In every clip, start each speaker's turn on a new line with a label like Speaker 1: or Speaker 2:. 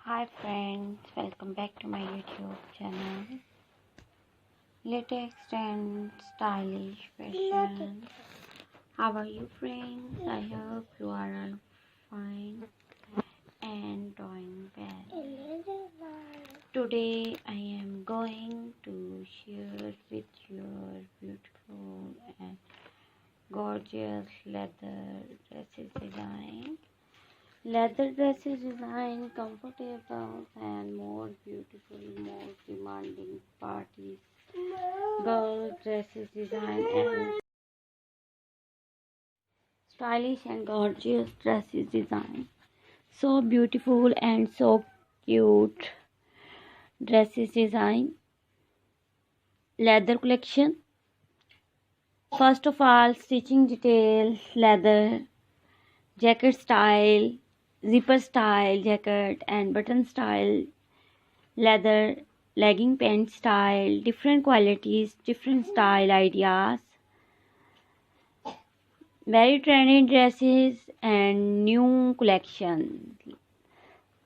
Speaker 1: Hi friends, welcome back to my YouTube channel. Latex and stylish fashion. How are you friends? I hope you are all fine and doing well. Today I am going to share with your beautiful and gorgeous leather dresses design. Leather dresses design comfortable and more beautiful, more demanding parties. Girl dresses design and stylish and gorgeous dresses design. So beautiful and so cute dresses design. Leather collection. First of all, stitching detail, leather, jacket style, zipper style jacket and button style leather, legging pant style, different qualities, different style ideas, very trendy dresses and new collection.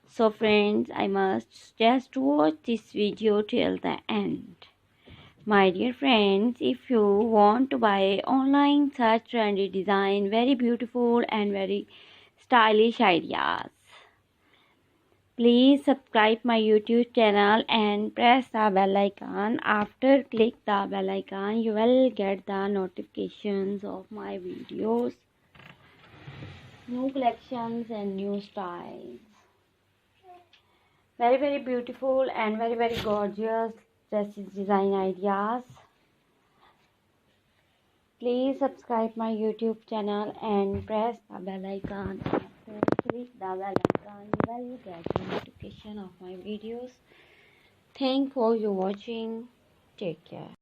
Speaker 1: So friends, I must just watch this video till the end. My dear friends, if you want to buy online such trendy design, very beautiful and very stylish ideas, please subscribe my YouTube channel and press the bell icon. After click the bell icon, you will get the notifications of my videos, new collections and new styles. Very beautiful and very gorgeous dresses design ideas. Please subscribe my YouTube channel and press the bell icon. After click the bell icon, you will get the notification of my videos. Thank for your watching. Take care.